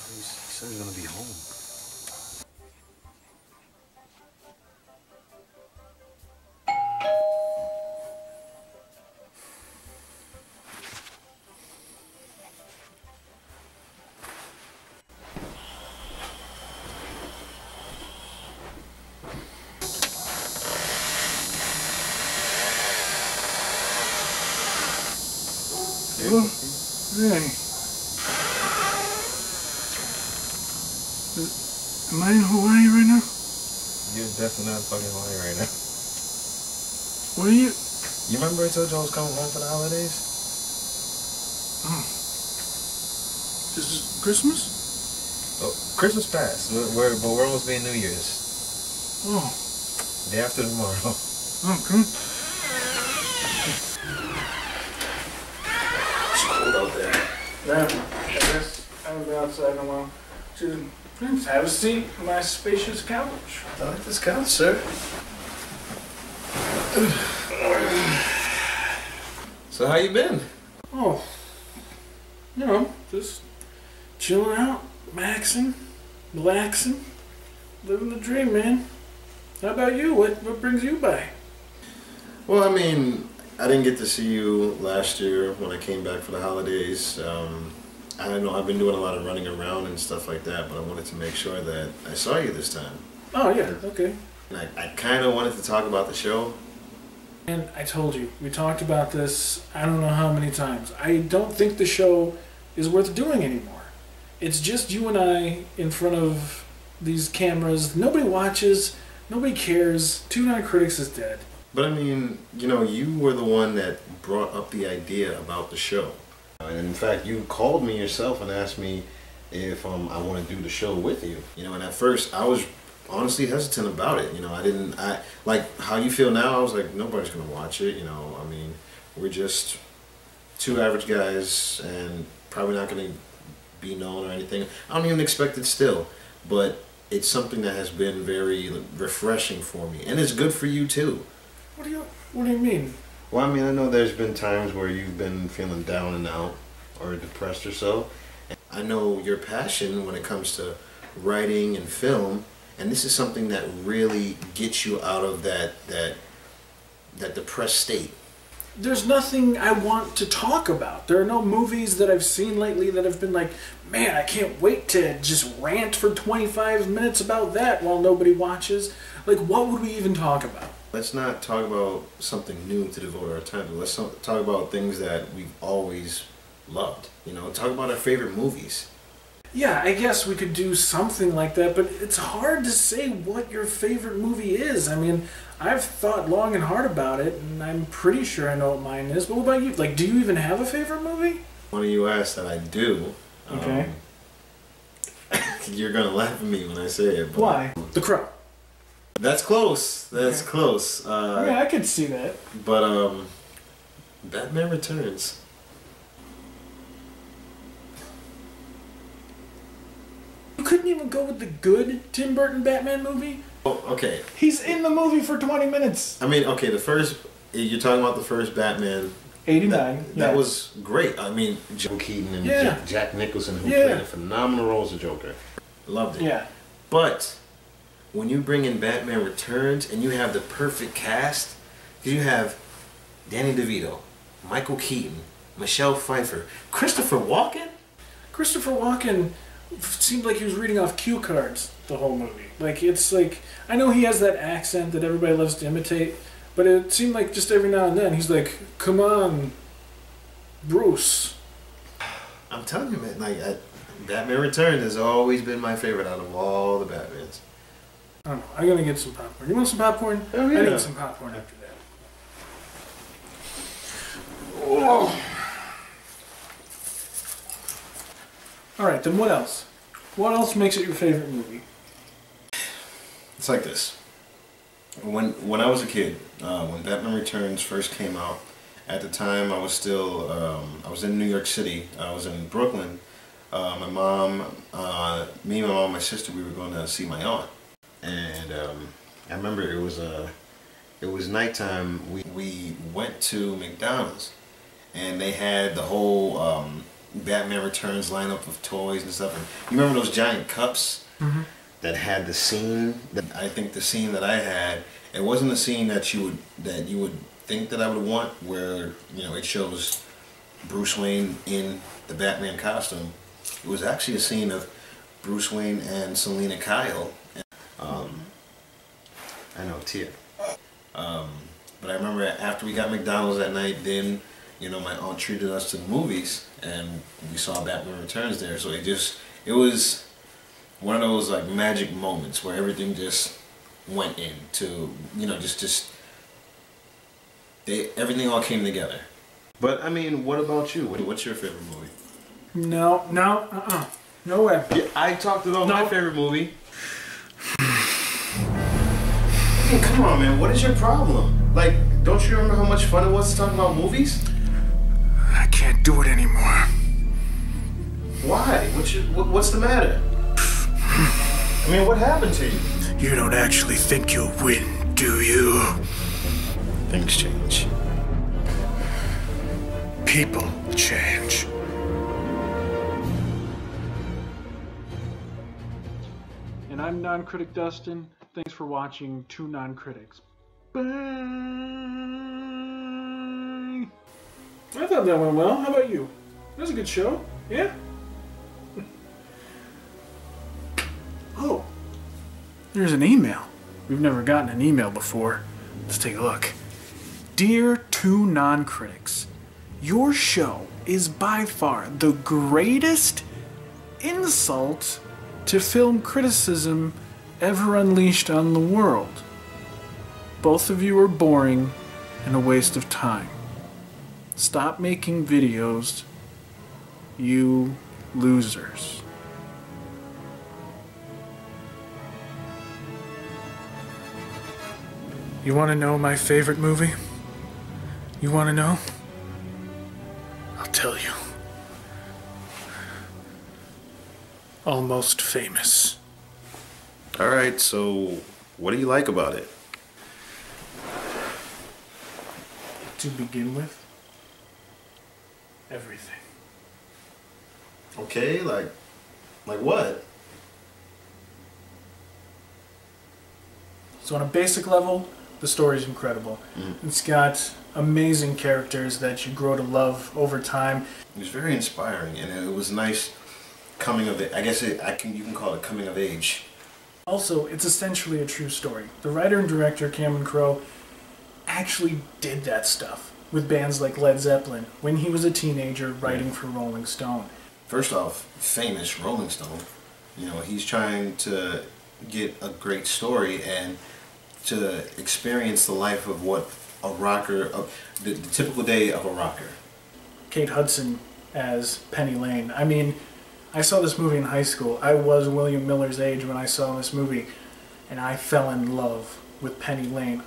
He said he's gonna be home. Oh, hey. Am I in Hawaii right now? You're definitely not fucking lying right now. What are you? You remember I told you I was coming home for the holidays? Oh. This is Christmas? Oh, Christmas passed. But we're almost being New Year's. Oh. Day after tomorrow. Okay. It's cold out there. Yeah, I guess I haven't been outside in a while. Please have a seat on my spacious couch. I like this couch, sir. So how you been? Oh, you know, just chilling out, maxing, relaxing, living the dream, man. How about you? What brings you by? Well, I mean, I didn't get to see you last year when I came back for the holidays. I don't know, I've been doing a lot of running around and stuff like that, but I wanted to make sure that I saw you this time. Oh, yeah, okay. And I kind of wanted to talk about the show. And I told you, we talked about this I don't know how many times. I don't think the show is worth doing anymore. It's just you and I in front of these cameras. Nobody watches, nobody cares. Two Non-Critics is dead. But I mean, you know, you were the one that brought up the idea about the show. And in fact, you called me yourself and asked me if I want to do the show with you. You know, and at first I was honestly hesitant about it. You know, I like how you feel now. I was like, nobody's gonna watch it. You know, I mean, we're just two average guys and probably not gonna be known or anything. I don't even expect it still, but it's something that has been very refreshing for me, and it's good for you too. What do you mean? Well, I mean, I know there's been times where you've been feeling down and out or depressed or so. I know your passion when it comes to writing and film, and this is something that really gets you out of that depressed state. There's nothing I want to talk about. There are no movies that I've seen lately that have been like, man, I can't wait to just rant for 25 minutes about that while nobody watches. Like, what would we even talk about? Let's not talk about something new to devote our time to. Let's talk about things that we've always loved. You know, talk about our favorite movies. Yeah, I guess we could do something like that, but it's hard to say what your favorite movie is. I mean, I've thought long and hard about it, and I'm pretty sure I know what mine is. But what about you? Like, do you even have a favorite movie? One of you asked that I do. Okay. You're gonna laugh at me when I say it. But why? The Crow. That's close. That's okay. Close. Yeah, I could see that. But Batman Returns. You couldn't even go with the good Tim Burton Batman movie? Oh, okay. He's in the movie for 20 minutes. I mean, okay, you're talking about the first Batman. 89. That was great. I mean, Joe Keaton and Jack Nicholson, who played a phenomenal role as a Joker. Loved it. Yeah. But when you bring in Batman Returns and you have the perfect cast, because you have Danny DeVito, Michael Keaton, Michelle Pfeiffer, Christopher Walken. Christopher Walken seemed like he was reading off cue cards the whole movie. Like, it's like, I know he has that accent that everybody loves to imitate, but it seemed like just every now and then he's like, "Come on, Bruce." I'm telling you, man, like Batman Returns has always been my favorite out of all the Batmans. I don't know. I'm gonna get some popcorn. You want some popcorn? Oh, yeah. I need some popcorn after that. Oh. All right, then what else? What else makes it your favorite movie? It's like this. When I was a kid, when Batman Returns first came out, at the time I was still I was in New York City. I was in Brooklyn. My mom, me, my mom, my sister, we were going to see my aunt. And I remember it was nighttime. We went to McDonald's, and they had the whole Batman Returns lineup of toys and stuff. And you remember those giant cups that had the scene? I think the scene that I had, it wasn't a scene that you would think that I would want, where it shows Bruce Wayne in the Batman costume. It was actually a scene of Bruce Wayne and Selena Kyle. I know, Tia. But I remember after we got McDonald's that night, then my aunt treated us to the movies, and we saw Batman Returns there. So it was one of those like magic moments where everything just went into everything all came together. But I mean, what about you? What's your favorite movie? No way. Yeah, I talked about my favorite movie. I mean, come on, man. What is your problem? Like, don't you remember how much fun it was to talk about movies? I can't do it anymore. Why? What's the matter? I mean, what happened to you? You don't actually think you'll win, do you? Things change. People change. And I'm Non-Critic Dustin. Thanks for watching Two Non-Critics. Bye! I thought that went well. How about you? That was a good show. Yeah? Oh. There's an email. We've never gotten an email before. Let's take a look. Dear Two Non-Critics, your show is by far the greatest insult to film criticism ever unleashed on the world. Both of you are boring and a waste of time. Stop making videos, you losers. You want to know my favorite movie? You want to know? I'll tell you. Almost Famous. Alright, so what do you like about it? To begin with, everything. Okay, like what? So on a basic level, the story's incredible. It's got amazing characters that you grow to love over time. It was very inspiring, and it was nice coming of it. I guess you can call it coming of age. Also, it's essentially a true story. The writer and director, Cameron Crowe, actually did that stuff with bands like Led Zeppelin when he was a teenager writing for Rolling Stone. First off, famous Rolling Stone. He's trying to get a great story and to experience the life of what a rocker, the typical day of a rocker. Kate Hudson as Penny Lane. I mean, I saw this movie in high school. I was William Miller's age when I saw this movie, and I fell in love with Penny Lane.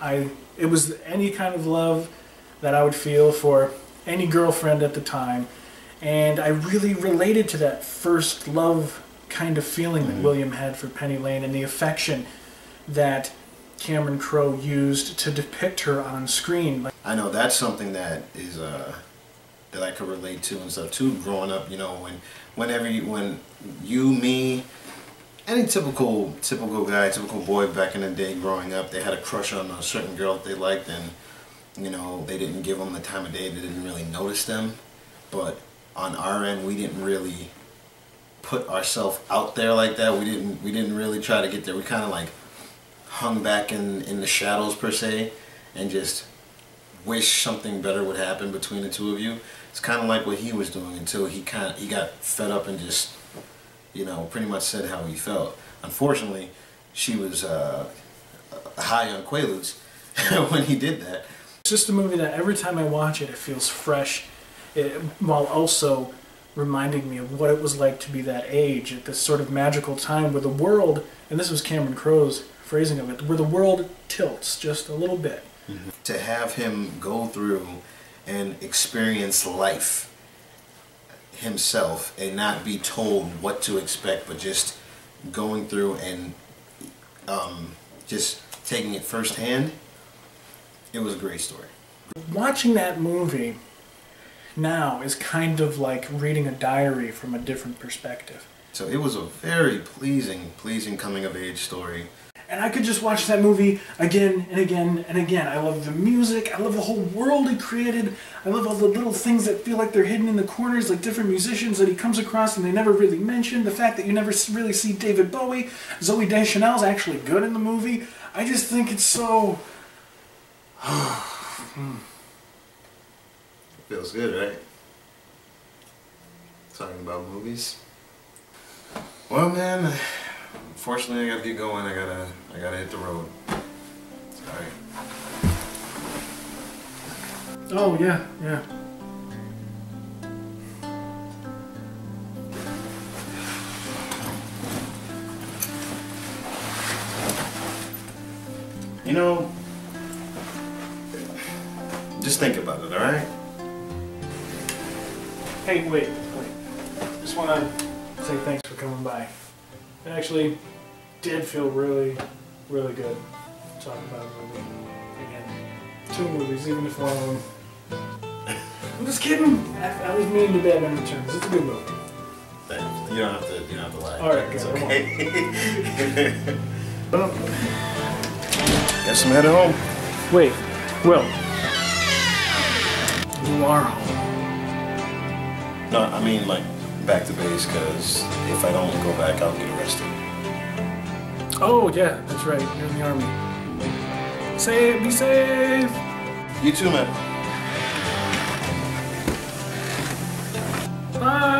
It was any kind of love that I would feel for any girlfriend at the time, and I really related to that first love kind of feeling that William had for Penny Lane, and the affection that Cameron Crowe used to depict her on screen. I know that's something that is that I could relate to and stuff too. Growing up, when you, me, any typical guy, typical boy back in the day growing up, they had a crush on a certain girl that they liked, and they didn't give them the time of day. They didn't really notice them, but on our end, we didn't really put ourselves out there like that. We didn't really try to get there. We kind of like hung back in the shadows per se, and just wish something better would happen between the two of you. It's kind of like what he was doing until he got fed up and just pretty much said how he felt. Unfortunately, she was high on Quaaludes when he did that. It's just a movie that every time I watch it, it feels fresh, while also reminding me of what it was like to be that age at this sort of magical time where the world, and this was Cameron Crowe's phrasing of it, where the world tilts just a little bit. To have him go through and experience life himself and not be told what to expect, but just going through and just taking it firsthand, it was a great story. Watching that movie, now is kind of like reading a diary from a different perspective. So it was a very pleasing coming of age story. And I could just watch that movie again and again and again. I love the music. I love the whole world he created. I love all the little things that feel like they're hidden in the corners, like different musicians that he comes across and they never really mention. The fact that you never really see David Bowie. Zooey Deschanel's actually good in the movie. I just think it's so... Feels good, right? Talking about movies. Well, man, unfortunately, I gotta get going. I gotta hit the road. Sorry. Oh, yeah, yeah. You know, just think about it, alright? Hey, wait. Just want to say thanks for coming by. It actually did feel really, really good to talk about a movie again. 2 movies, even if one of them... I'm just kidding. I was mean to Batman Returns. It's a good movie. You don't have to lie. All right, it's good. okay. Well, guess I'm headed home. Wait, Will. You are home. No, I mean like back to base, because if I don't go back, I'll get arrested. Oh, yeah, that's right. You're in the army. Be safe. You too, man. Bye.